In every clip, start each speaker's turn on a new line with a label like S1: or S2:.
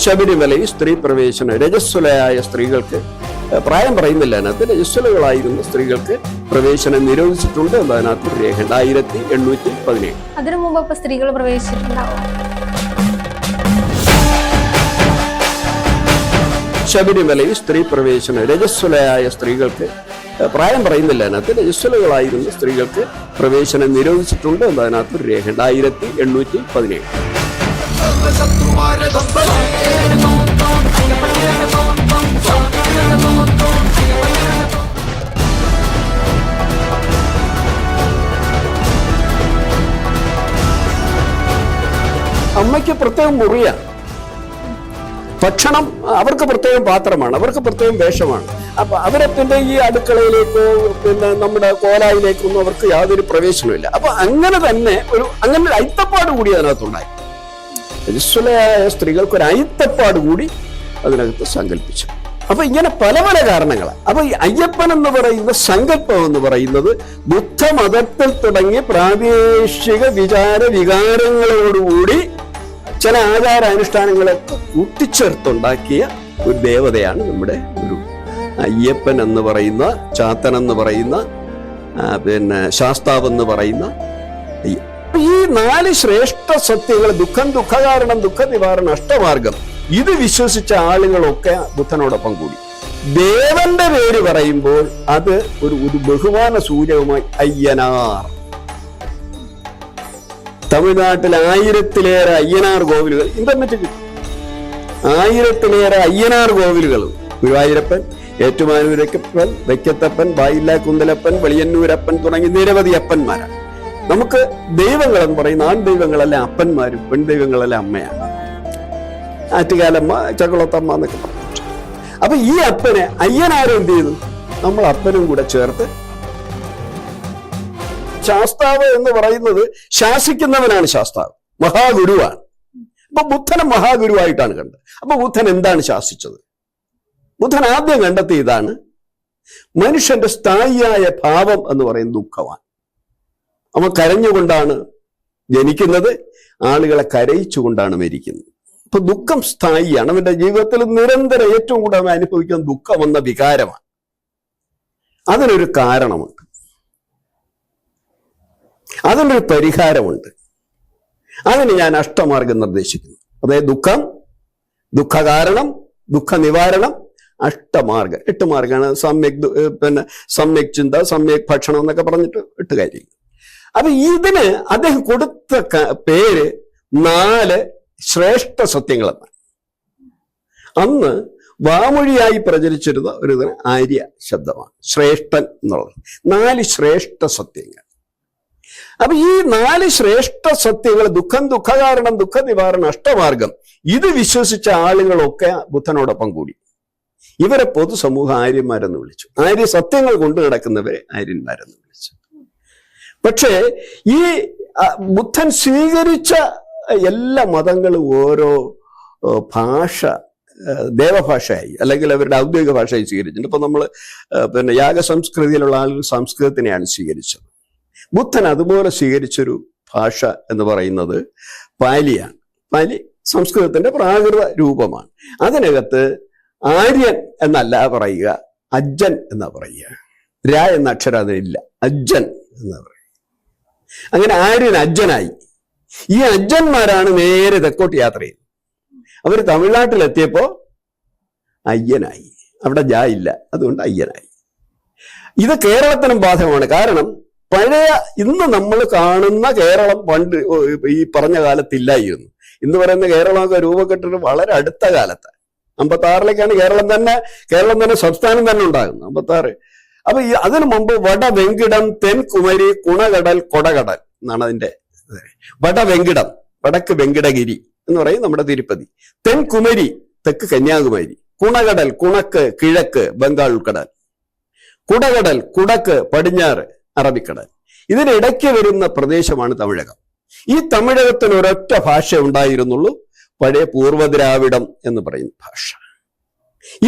S1: ശബരിമലയിൽ സ്ത്രീ പ്രവേശനം രജസ്വലയായ സ്ത്രീകൾക്ക്, പ്രായം പറയുന്നില്ല അതിനകത്ത്, രജസ്വലകളായിരുന്ന സ്ത്രീകൾക്ക് പ്രവേശനം നിരോധിച്ചിട്ടുണ്ട് എന്ന് അതിനകത്ത് രേഖ 1817.
S2: അതിനു മുമ്പ് സ്ത്രീകൾ പ്രവേശിച്ചിട്ടുണ്ടാവും.
S1: ശബരിമലയിൽ സ്ത്രീ പ്രവേശനം രജസ്വലയായ സ്ത്രീകൾക്ക്, പ്രായം പറയുന്നില്ല അതിനകത്ത്, രജസ്വലകളായിരുന്ന സ്ത്രീകൾക്ക് പ്രവേശനം നിരോധിച്ചിട്ടുണ്ട് എന്ന് അതിനകത്ത് രേഖ 1817. അമ്മയ്ക്ക് പ്രത്യേകം മുറിയാണ്, ഭക്ഷണം അവർക്ക് പ്രത്യേകം പാത്രമാണ്, അവർക്ക് പ്രത്യേകം വേഷമാണ്. അപ്പൊ അവരെ പിന്നെ ഈ അടുക്കളയിലേക്കോ പിന്നെ നമ്മുടെ കോലായിലേക്കൊന്നും അവർക്ക് യാതൊരു പ്രവേശനമില്ല. അപ്പൊ അങ്ങനെ തന്നെ അങ്ങനെ ഒരു അയിത്തപ്പാട് കൂടി അതിനകത്തുണ്ടായി. രജസ്വലയായ സ്ത്രീകൾക്ക് ഒരു അയിത്തപ്പാട് കൂടി അതിനകത്ത് സങ്കല്പിച്ചു. അപ്പൊ ഇങ്ങനെ പല പല കാരണങ്ങളാണ്. അപ്പൊ ഈ അയ്യപ്പൻ എന്ന് പറയുന്ന സങ്കല്പം എന്ന് പറയുന്നത് ബുദ്ധമതത്തിൽ തുടങ്ങി പ്രാദേശിക വികാരങ്ങളോടുകൂടി ചില ആചാരാനുഷ്ഠാനങ്ങളൊക്കെ കൂട്ടിച്ചേർത്തുണ്ടാക്കിയ ഒരു ദേവതയാണ് നമ്മുടെ ഒരു അയ്യപ്പൻ എന്ന് പറയുന്ന, ചാത്തൻ എന്ന് പറയുന്ന, പിന്നെ ശാസ്താവ് എന്ന് പറയുന്ന. ഈ 4 ശ്രേഷ്ഠ സത്യങ്ങൾ, ദുഃഖം, ദുഃഖകാരണം, ദുഃഖ നിവാരണം, അഷ്ടമാർഗം, ഇത് വിശ്വസിച്ച ആളുകളൊക്കെ ബുദ്ധനോടൊപ്പം കൂടി. ദേവന്റെ പേര് പറയുമ്പോൾ അത് ഒരു ബഹുമാന സൂചകമായി അയ്യനാർ. തമിഴ്നാട്ടിൽ 1000-ലേറെ അയ്യനാർ കോവിലുകൾ, ഇന്റർനെറ്റ് കിട്ടും, 1000-ലേറെ അയ്യനാർ കോവിലുകൾ. ഗുരുവായൂരപ്പൻ, ഏറ്റുമാനൂരപ്പൻ, വെക്കത്തപ്പൻ, ബായില്ല കുന്തലപ്പൻ, വെളിയന്നൂരപ്പൻ തുടങ്ങി നിരവധി അപ്പന്മാരാണ്. നമുക്ക് ദൈവങ്ങൾ എന്ന് പറയുന്ന ആൺ ദൈവങ്ങളല്ല അപ്പന്മാരും, പെൺ ദൈവങ്ങളല്ല അമ്മയാണ്. ആറ്റുകാലമ്മ, ചക്കുളത്തമ്മ എന്നൊക്കെ പറഞ്ഞു. അപ്പൊ ഈ അപ്പനെ അയ്യനാരും എന്ത് ചെയ്തു? നമ്മൾ അപ്പനും കൂടെ ചേർത്ത്, ശാസ്താവ് എന്ന് പറയുന്നത് ശാസിക്കുന്നവനാണ് ശാസ്താവ്, മഹാഗുരുവാണ്. അപ്പൊ ബുദ്ധനെ മഹാഗുരുവായിട്ടാണ് കണ്ടത്. അപ്പൊ ബുദ്ധൻ എന്താണ് ശാസിച്ചത്? ബുദ്ധൻ ആദ്യം കണ്ടെത്തിയതാണ് മനുഷ്യന്റെ സ്ഥായിയായ ഭാവം എന്ന് പറയുന്നത് ദുഃഖമാണ്. അവൻ കരഞ്ഞുകൊണ്ടാണ് ജനിക്കുന്നത്, ആളുകളെ കരയിച്ചുകൊണ്ടാണ് മരിക്കുന്നത്. അപ്പൊ ദുഃഖം സ്ഥായിയാണ്. അവന്റെ ജീവിതത്തിൽ നിരന്തരം ഏറ്റവും കൂടുതൽ അവൻ അനുഭവിക്കുന്ന ദുഃഖം എന്ന വികാരമാണ്. അതിനൊരു കാരണമുണ്ട്, അതിനൊരു പരിഹാരമുണ്ട്. അതിന് ഞാൻ അഷ്ടമാർഗം നിർദ്ദേശിക്കുന്നു. അതായത് ദുഃഖം, ദുഃഖകാരണം, ദുഃഖ നിവാരണം, അഷ്ടമാർഗം. 8 മാർഗമാണ്. സമ്യക് ചിന്ത, സമ്യക് ഭക്ഷണം എന്നൊക്കെ പറഞ്ഞിട്ട് 8 കാര്യങ്ങൾ. അപ്പൊ ഇതിന് അദ്ദേഹം കൊടുത്ത പേര് 4 ശ്രേഷ്ഠ സത്യങ്ങളെന്ന്. അന്ന് വാമൊഴിയായി പ്രചരിച്ചിരുന്ന ഒരു ആര്യ ശബ്ദമാണ് ശ്രേഷ്ഠൻ എന്നുള്ളത്. 4 ശ്രേഷ്ഠ സത്യങ്ങൾ. അപ്പൊ ഈ 4 ശ്രേഷ്ഠ സത്യങ്ങൾ, ദുഃഖം, ദുഃഖകാരണം, ദുഃഖ നിവാരണം, അഷ്ടമാർഗം, ഇത് വിശ്വസിച്ച ആളുകളൊക്കെ ബുദ്ധനോടൊപ്പം കൂടി. ഇവരെ പൊതുസമൂഹം ആര്യന്മാരെന്ന് വിളിച്ചു. ആര്യ സത്യങ്ങൾ കൊണ്ടു നടക്കുന്നവരെ ആര്യന്മാരെന്ന് വിളിച്ചു. പക്ഷേ ഈ ബുദ്ധൻ സ്വീകരിച്ച എല്ലാ മതങ്ങളും ഓരോ ഭാഷ, ദേവഭാഷയായി അല്ലെങ്കിൽ അവരുടെ ഔദ്യോഗിക ഭാഷയായി സ്വീകരിച്ചിട്ടുണ്ട്. ഇപ്പൊ നമ്മൾ പിന്നെ യാഗസംസ്കൃതിയിലുള്ള ആളുകൾ സംസ്കൃതത്തിനെയാണ് സ്വീകരിച്ചത്. ബുദ്ധൻ അതുപോലെ സ്വീകരിച്ചൊരു ഭാഷ എന്ന് പറയുന്നത് പാലിയാണ്. പാലി സംസ്കൃതത്തിന്റെ പ്രാകൃത രൂപമാണ്. അതിനകത്ത് ആര്യൻ എന്നല്ല പറയുക, അജ്ജൻ എന്നാ പറയുക. രാ എന്ന അക്ഷരം അതിനില്ല, അജ്ജൻ എന്നാ പറയുക. അങ്ങനെ ആര്യൻ അജ്ജനായി. ഈ അജ്ജന്മാരാണ് നേരെ തെക്കോട്ട് യാത്ര ചെയ്യുന്നത്. അവർ തമിഴ്നാട്ടിലെത്തിയപ്പോ അയ്യനായി. അവിടെ ജാ ഇല്ല, അതുകൊണ്ട് അയ്യനായി. ഇത് കേരളത്തിനും ബാധകമാണ്. കാരണം പഴയ ഇന്ന് നമ്മൾ കാണുന്ന കേരളം പണ്ട് ഈ പറഞ്ഞ കാലത്തില്ലായിരുന്നു. ഇന്ന് പറയുന്ന കേരളമൊക്കെ രൂപക്കെട്ടിട്ട് വളരെ അടുത്ത കാലത്ത് 56-ലേക്കാണ് കേരളം തന്നെ സംസ്ഥാനം തന്നെ ഉണ്ടാകുന്നത്. 56. അപ്പൊ അതിനു മുമ്പ് വടവെങ്കിടം, തെൻകുമരി, കുണകടൽ, കൊടകടൽ എന്നാണ് അതിന്റെ. വടവെങ്കിടം, വടക്ക് വെങ്കിടഗിരി എന്ന് പറയും നമ്മുടെ തിരുപ്പതി. തെൻകുമരി, തെക്ക് കന്യാകുമാരി. കുണകടൽ, കുണക്ക് കിഴക്ക് ബംഗാൾ ഉൾക്കടൽ. കുടകടൽ, കുടക്ക് പടിഞ്ഞാറ് അറബിക്കടൽ. ഇതിനിടയ്ക്ക് വരുന്ന പ്രദേശമാണ് തമിഴകം. ഈ തമിഴകത്തിന് ഒരൊറ്റ ഭാഷ ഉണ്ടായിരുന്നുള്ളൂ, പഴയ പൂർവ്വദ്രാവിഡം എന്ന് പറയുന്ന ഭാഷ.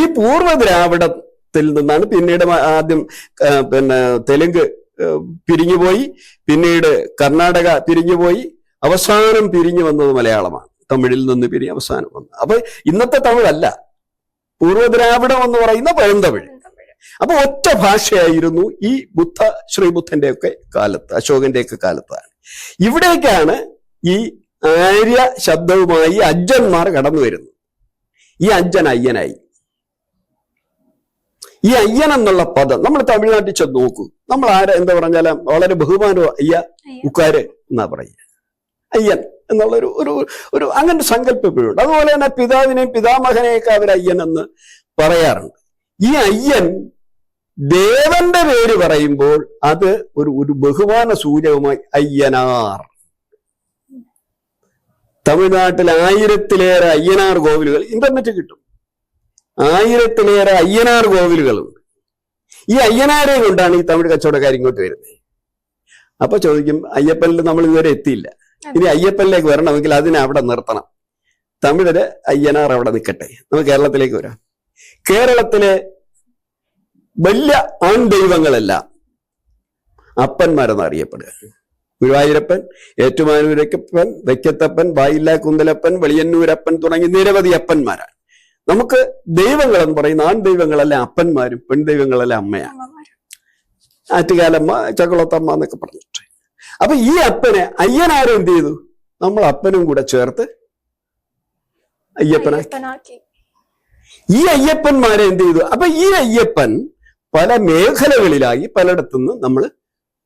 S1: ഈ പൂർവ്വദ്രാവിഡത്തിൽ നിന്നാണ് പിന്നീട് ആദ്യം തെലുങ്ക് പിരിഞ്ഞുപോയി, പിന്നീട് കർണാടക പിരിഞ്ഞുപോയി, അവസാനം പിരിഞ്ഞു വന്നത് മലയാളമാണ്. തമിഴിൽ നിന്ന് പിരി അവസാനം വന്നു. അപ്പൊ ഇന്നത്തെ തമിഴല്ല, പൂർവ്വദ്രാവിഡം എന്ന് പറയുന്ന പഴന്തമിഴ്. അപ്പൊ ഒറ്റ ഭാഷയായിരുന്നു ഈ ശ്രീബുദ്ധന്റെ ഒക്കെ കാലത്ത്, അശോകന്റെ ഒക്കെ കാലത്താണ്. ഇവിടേക്കാണ് ഈ ആര്യ ശബ്ദവുമായി അജ്ജന്മാർ കടന്നു വരുന്നത്. ഈ അജ്ജൻ അയ്യനായി. ഈ അയ്യൻ എന്നുള്ള പദം നമ്മൾ തമിഴ്നാട്ടിൽ ചെന്ന് നോക്കൂ. നമ്മൾ എന്താ പറഞ്ഞാലും വളരെ ബഹുമാനവും അയ്യ ഉക്കാര് എന്നാ പറയുക. അയ്യൻ എന്നുള്ള ഒരു അങ്ങനെ സങ്കല്പം എപ്പോഴുണ്ട്. അതുപോലെ തന്നെ പിതാവിനെയും പിതാമഹനെയൊക്കെ അവർ അയ്യൻ എന്ന് പറയാറുണ്ട്. ഈ അയ്യൻ ദേവന്റെ പേര് പറയുമ്പോൾ അത് ഒരു ബഹുമാന സൂചകമായി അയ്യനാർ. തമിഴ്നാട്ടിൽ 1000-ലേറെ അയ്യനാർ കോവിലുകൾ ഇന്റർനെറ്റ് കിട്ടും. 1000-ലേറെ അയ്യനാർ കോവിലുകളുണ്ട്. ഈ അയ്യനാരെ കൊണ്ടാണ് ഈ തമിഴ് കച്ചവടക്കാർ ഇങ്ങോട്ട് വരുന്നത്. അപ്പൊ ചോദിക്കും, അയ്യപ്പനിൽ നമ്മൾ ഇതുവരെ എത്തിയില്ല, ഇനി അയ്യപ്പനിലേക്ക് വരണമെങ്കിൽ അതിനെ അവിടെ നിർത്തണം. തമിഴര് അയ്യനാർ അവിടെ നിൽക്കട്ടെ, നമുക്ക് കേരളത്തിലേക്ക് വരാം. കേരളത്തിലെ വലിയ ആൺ ദൈവങ്ങളെല്ലാം അപ്പന്മാരെന്ന് അറിയപ്പെടുക. ഗുരുവായൂരപ്പൻ, ഏറ്റുമാനൂരപ്പൻ, വൈക്കത്തപ്പൻ, വായില്ല കുന്തലപ്പൻ, വെളിയന്നൂരപ്പൻ തുടങ്ങി നിരവധി അപ്പന്മാരാണ്. നമുക്ക് ദൈവങ്ങളെന്ന് പറയുന്ന ആൺ ദൈവങ്ങളല്ല അപ്പന്മാരും, പെൺ ദൈവങ്ങളല്ല അമ്മയാണ്. ആറ്റുകാലമ്മ, ചക്കുളത്തമ്മ എന്നൊക്കെ പറഞ്ഞിട്ട്. അപ്പൊ ഈ അപ്പനെ അയ്യനാരും എന്ത് ചെയ്തു? നമ്മൾ അപ്പനും കൂടെ ചേർത്ത് അയ്യപ്പനാക്കി. ഈ അയ്യപ്പന്മാരെ എന്ത് ചെയ്തു? അപ്പൊ ഈ അയ്യപ്പൻ പല മേഖലകളിലായി പലയിടത്തുനിന്ന് നമ്മൾ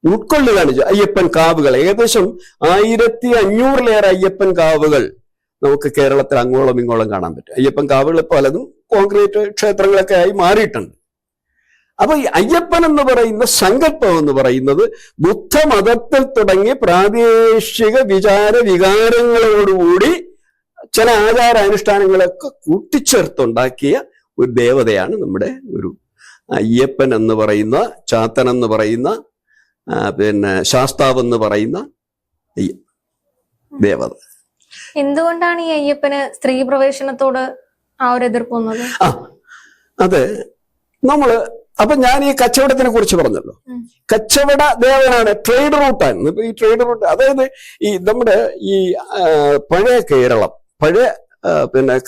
S1: ഉൾക്കൊള്ളുകയാണ്. അയ്യപ്പൻ കാവുകൾ ഏകദേശം 1500-ലേറെ അയ്യപ്പൻ കാവുകൾ നമുക്ക് കേരളത്തിൽ അങ്ങോളം ഇങ്ങോളം കാണാൻ പറ്റും. അയ്യപ്പൻ കാവുകൾ പലതും കോൺക്രീറ്റ് ക്ഷേത്രങ്ങളൊക്കെ ആയി മാറിയിട്ടുണ്ട്. അപ്പൊ ഈ അയ്യപ്പൻ എന്ന് പറയുന്ന സങ്കല്പം എന്ന് പറയുന്നത് ബുദ്ധമതത്തിൽ തുടങ്ങി പ്രാദേശിക വികാരങ്ങളോടുകൂടി ചില ആചാരാനുഷ്ഠാനങ്ങളൊക്കെ കൂട്ടിച്ചേർത്തുണ്ടാക്കിയ ഒരു ദേവതയാണ് നമ്മുടെ ഒരു അയ്യപ്പൻ എന്ന് പറയുന്ന, ചാത്തൻ എന്ന് പറയുന്ന, ശാസ്താവ് എന്ന് പറയുന്ന ദേവത.
S2: എന്തുകൊണ്ടാണ് ഈ അയ്യപ്പന് സ്ത്രീ പ്രവേശനത്തോട് ആ ഒരു എതിർപ്പ് വന്നത്?
S1: അതെ, അപ്പൊ ഞാൻ ഈ കച്ചവടത്തിനെ കുറിച്ച് പറഞ്ഞല്ലോ. കച്ചവട ദേവനാണ്, ട്രേഡ് റൂട്ടാണ്. ഇപ്പൊ ഈ ട്രേഡ് റൂട്ട്, അതായത് ഈ നമ്മുടെ ഈ പഴയ കേരളം, പഴയ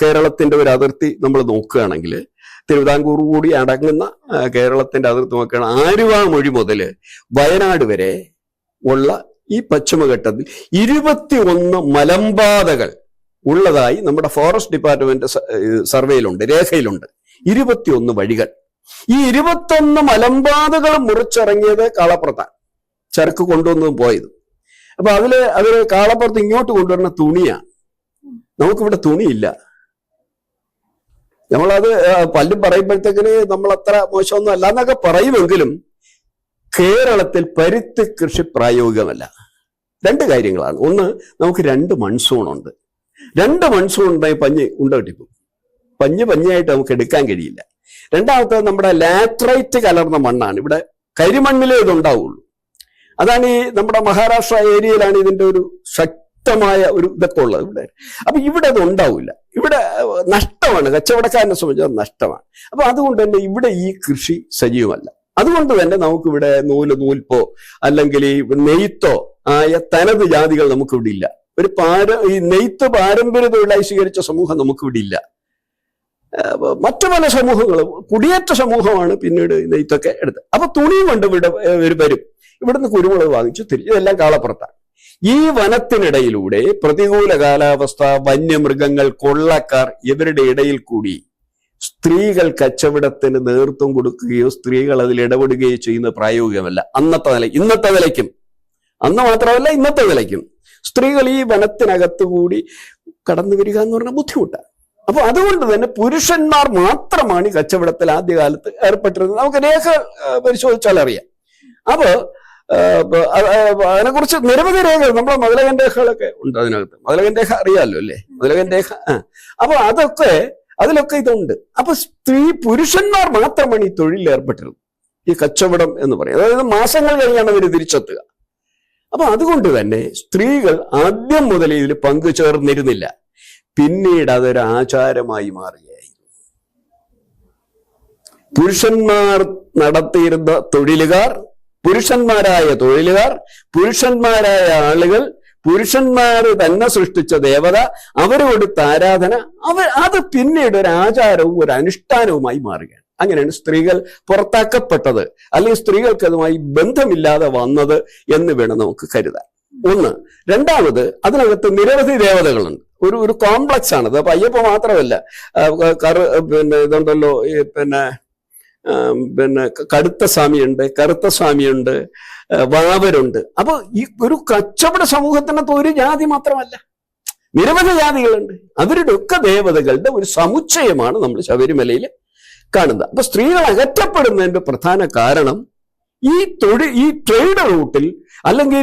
S1: കേരളത്തിന്റെ ഒരു അതിർത്തി നമ്മൾ നോക്കുകയാണെങ്കിൽ, തിരുവിതാംകൂർ കൂടി അടങ്ങുന്ന കേരളത്തിന്റെ അതിർത്തി നോക്കുകയാണ്. ആലുവാമൊഴി മുതൽ വയനാട് വരെ ഉള്ള ഈ പശ്ചിമഘട്ടത്തിൽ 21 മലമ്പാതകൾ ഉള്ളതായി നമ്മുടെ ഫോറസ്റ്റ് ഡിപ്പാർട്ട്മെന്റ് സർവേയിലുണ്ട്, രേഖയിലുണ്ട്. 21 വഴികൾ. ഈ 21 മലമ്പാതകൾ മുറിച്ചിറങ്ങിയത് കാളപ്പുറത്താണ്, ചരക്ക് കൊണ്ടുവന്നതും പോയത്. അപ്പൊ അതില് കാളപ്പുറത്ത് ഇങ്ങോട്ട് കൊണ്ടുവരുന്ന തുണിയാണ്. നമുക്കിവിടെ തുണിയില്ല. നമ്മളത് പലരും പറയുമ്പോഴത്തേക്കിന് നമ്മൾ അത്ര മോശമൊന്നും അല്ല എന്നൊക്കെ പറയുമെങ്കിലും കേരളത്തിൽ പരുത്തി കൃഷി പ്രായോഗികമല്ല. 2 കാര്യങ്ങളാണ്. ഒന്ന്, നമുക്ക് 2 മൺസൂണുണ്ട്. 2 മൺസൂൺ ഉണ്ടായി പഞ്ഞ് ഉണ്ടകിട്ടിപ്പോ പഞ്ഞായിട്ട് നമുക്ക് എടുക്കാൻ കഴിയില്ല. രണ്ടാമത്തെ, നമ്മുടെ ലാറ്ററൈറ്റ് കലർന്ന മണ്ണാണ്. ഇവിടെ കരിമണ്ണിലേ ഇതുണ്ടാവുള്ളൂ. അതാണ് ഈ നമ്മുടെ മഹാരാഷ്ട്ര ഏരിയയിലാണ് ഇതിന്റെ ഒരു ശക്തമായ ഒരു ഇതൊക്കെ ഉള്ളത് ഇവിടെ. അപ്പൊ ഇവിടെ അത് ഉണ്ടാവില്ല. ഇവിടെ നഷ്ടമാണ്, കച്ചവടക്കാരനെ സംബന്ധിച്ച് നഷ്ടമാണ്. അപ്പൊ അതുകൊണ്ട് തന്നെ ഇവിടെ ഈ കൃഷി സജീവമല്ല. അതുകൊണ്ട് തന്നെ നമുക്കിവിടെ നൂൽപ്പോ അല്ലെങ്കിൽ ഈ നെയ്ത്തോ ആയ തനത് ജാതികൾ നമുക്കിവിടെ ഇല്ല. ഈ നെയ്ത്ത് പാരമ്പര്യ തൊഴിലായി സ്വീകരിച്ച സമൂഹം നമുക്കിവിടെ ഇല്ല. മറ്റു പല സമൂഹങ്ങളും കുടിയേറ്റ സമൂഹമാണ് പിന്നീട് നെയ്ത്തൊക്കെ എടുത്ത്. അപ്പൊ തുണിയും കൊണ്ട് വരും. ഇവിടുന്ന് കുരുമുളക് വാങ്ങിച്ചു തിരിച്ചു. ഇതെല്ലാം കാളപ്പുറത്താണ്. ഈ വനത്തിനിടയിലൂടെ പ്രതികൂല കാലാവസ്ഥ, വന്യമൃഗങ്ങൾ, കൊള്ളക്കാർ, ഇവരുടെ ഇടയിൽ കൂടി സ്ത്രീകൾ കച്ചവടത്തിന് നേതൃത്വം കൊടുക്കുകയോ സ്ത്രീകൾ അതിൽ ഇടപെടുകയോ ചെയ്യുന്നത് പ്രായോഗികമല്ല. ഇന്നത്തെ നിലയ്ക്കും, അന്ന് മാത്രമല്ല ഇന്നത്തെ നിലയ്ക്കും സ്ത്രീകൾ ഈ വനത്തിനകത്ത് കൂടി കടന്നു വരിക എന്ന് പറഞ്ഞാൽ ബുദ്ധിമുട്ടാണ്. അപ്പൊ അതുകൊണ്ട് തന്നെ പുരുഷന്മാർ മാത്രമാണ് ഈ കച്ചവടത്തിൽ ആദ്യകാലത്ത് ഏർപ്പെട്ടിരുന്നത്. നമുക്ക് രേഖ പരിശോധിച്ചാൽ അറിയാം. അപ്പോ അതിനെക്കുറിച്ച് നിരവധി രേഖകൾ, നമ്മളെ മതിലകൻ രേഖകളൊക്കെ ഉണ്ട് അതിനകത്ത്. മതിലകൻ രേഖ അറിയാമല്ലോ അല്ലേ? മതിലകൻ രേഖ. അപ്പൊ അതിലൊക്കെ ഇതുണ്ട്. അപ്പൊ പുരുഷന്മാർ മാത്രമാണ് ഈ തൊഴിലിൽ ഏർപ്പെട്ടിരുന്നത്, ഈ കച്ചവടം എന്ന് പറയും. അതായത് മാസങ്ങൾ കഴിഞ്ഞാണ് അവർ തിരിച്ചെത്തുക. അപ്പൊ അതുകൊണ്ട് തന്നെ സ്ത്രീകൾ ആദ്യം മുതൽ ഇതിൽ പങ്കുചേർന്നിരുന്നില്ല. പിന്നീട് അതൊരു ആചാരമായി മാറുകയായി. പുരുഷന്മാർ നടത്തിയിരുന്ന പുരുഷന്മാരായ തൊഴിലുകാർ, പുരുഷന്മാരായ ആളുകൾ പുരുഷന്മാര് തന്നെ സൃഷ്ടിച്ച ദേവത, അവര് കൊടുത്ത ആരാധന, അത് പിന്നീട് ഒരു ആചാരവും ഒരു അനുഷ്ഠാനവുമായി മാറുകയാണ്. അങ്ങനെയാണ് സ്ത്രീകൾ പുറത്താക്കപ്പെട്ടത്, അല്ലെങ്കിൽ സ്ത്രീകൾക്ക് അതുമായി ബന്ധമില്ലാതെ വന്നത് എന്ന് വേണം നമുക്ക് കരുതാൻ. ഒന്ന്. രണ്ടാമത്, അതിനകത്ത് നിരവധി ദേവതകളുണ്ട്. ഒരു കോംപ്ലക്സ് ആണത്. അപ്പൊ അയ്യപ്പ മാത്രമല്ല, ഇതുണ്ടല്ലോ, കടുത്ത സ്വാമിയുണ്ട്, കറുത്ത സ്വാമിയുണ്ട്, വാവരുണ്ട്. അപ്പൊ ഈ ഒരു കച്ചവട സമൂഹത്തിനകത്ത് ഒരു ജാതി മാത്രമല്ല, നിരവധി ജാതികളുണ്ട്. അവരുടെ ഒക്കെ ദേവതകളുടെ ഒരു സമുച്ചയമാണ് നമ്മൾ ശബരിമലയിൽ കാണുന്നത്. അപ്പൊ സ്ത്രീകൾ അകറ്റപ്പെടുന്നതിന്റെ പ്രധാന കാരണം ഈ ട്രേഡ് റൂട്ടിൽ അല്ലെങ്കിൽ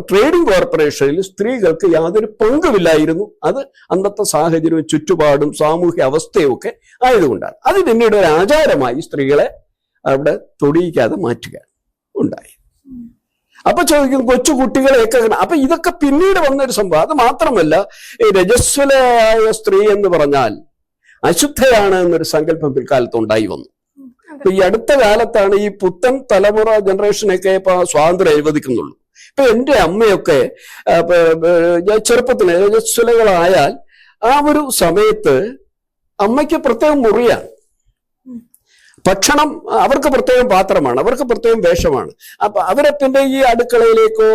S1: ട്രേഡിംഗ് കോർപ്പറേഷനിൽ സ്ത്രീകൾക്ക് യാതൊരു പങ്കുമില്ലായിരുന്നു. അത് അന്നത്തെ സാഹചര്യവും ചുറ്റുപാടും സാമൂഹ്യ അവസ്ഥയും ഒക്കെ ആയതുകൊണ്ടാണ്. അത് പിന്നീട് ഒരു ആചാരമായി സ്ത്രീകളെ അവിടെ തൊടിയിക്കാതെ മാറ്റുക ഉണ്ടായി. അപ്പൊ ചോദിക്കും, കൊച്ചു കുട്ടികളെയൊക്കെ. അപ്പൊ ഇതൊക്കെ പിന്നീട് വന്നൊരു സംഭവം. അത് മാത്രമല്ല, ഈ രജസ്വലയായ സ്ത്രീ എന്ന് പറഞ്ഞാൽ അശുദ്ധയാണ് എന്നൊരു സങ്കല്പം പിൽക്കാലത്ത് ഉണ്ടായി വന്നു. ഇപ്പൊ ഈ അടുത്ത കാലത്താണ് ഈ പുത്തൻ തലമുറ ജനറേഷനൊക്കെ ഇപ്പൊ സ്വാതന്ത്ര്യം അനുവദിക്കുന്നുള്ളൂ. ഇപ്പൊ എന്റെ അമ്മയൊക്കെ ചെറുപ്പത്തിൽ രജസ്വലകളായാൽ ആ ഒരു സമയത്ത് അമ്മയ്ക്ക് പ്രത്യേകം മുറിയാണ്, ഭക്ഷണം അവർക്ക് പ്രത്യേകം പാത്രമാണ്, അവർക്ക് പ്രത്യേകം വേഷമാണ്. അപ്പൊ അവരെ പിന്നെ ഈ അടുക്കളയിലേക്കോ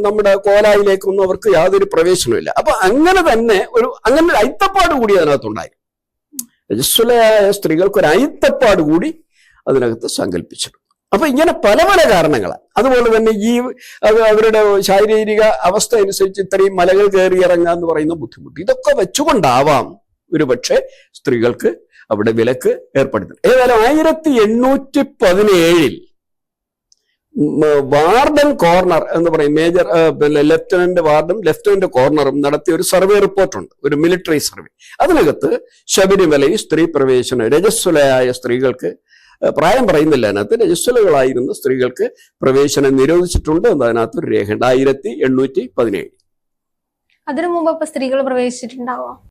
S1: നമ്മുടെ കോലായിലേക്കൊന്നും അവർക്ക് യാതൊരു പ്രവേശനമില്ല. അപ്പൊ അങ്ങനെ തന്നെ അങ്ങനെ ഒരു ഐത്തപ്പാട് കൂടി അതിനകത്തുണ്ടായി. രജസ്വലയായ സ്ത്രീകൾക്ക് ഒരു ഐത്തപ്പാട് കൂടി അതിനകത്ത് സങ്കല്പിച്ചിട്ടുണ്ട്. അപ്പൊ ഇങ്ങനെ പല പല കാരണങ്ങളാണ്. അതുപോലെ തന്നെ അവരുടെ ശാരീരിക അവസ്ഥ അനുസരിച്ച് ഇത്രയും മലകൾ കയറി ഇറങ്ങുക എന്ന് പറയുന്ന ബുദ്ധിമുട്ട്, ഇതൊക്കെ വെച്ചുകൊണ്ടാവാം ഒരുപക്ഷെ സ്ത്രീകൾക്ക് അവിടെ വിലക്ക് ഏർപ്പെടുത്തുന്നത്. ഏതായാലും 1817 വാർഡൻ കോർണർ എന്ന് പറയും, മേജർ ലെഫ്റ്റനന്റ് വാർഡും ലെഫ്റ്റനന്റ് കോർണറും നടത്തിയ ഒരു സർവേ റിപ്പോർട്ടുണ്ട്, ഒരു മിലിറ്ററി സർവേ. അതിനകത്ത് ശബരിമലയിൽ സ്ത്രീ പ്രവേശനം, രജസ്വലയായ സ്ത്രീകൾക്ക്, പ്രായം പറയുന്നില്ല അതിനകത്ത്, രജസ്വലകളായിരുന്ന സ്ത്രീകൾക്ക് പ്രവേശനം നിരോധിച്ചിട്ടുണ്ട് എന്ന് അതിനകത്ത് ഒരു രേഖ ഉണ്ട്. 1817.
S2: അതിനു മുമ്പ് സ്ത്രീകൾ പ്രവേശിച്ചിട്ടുണ്ടാവോ?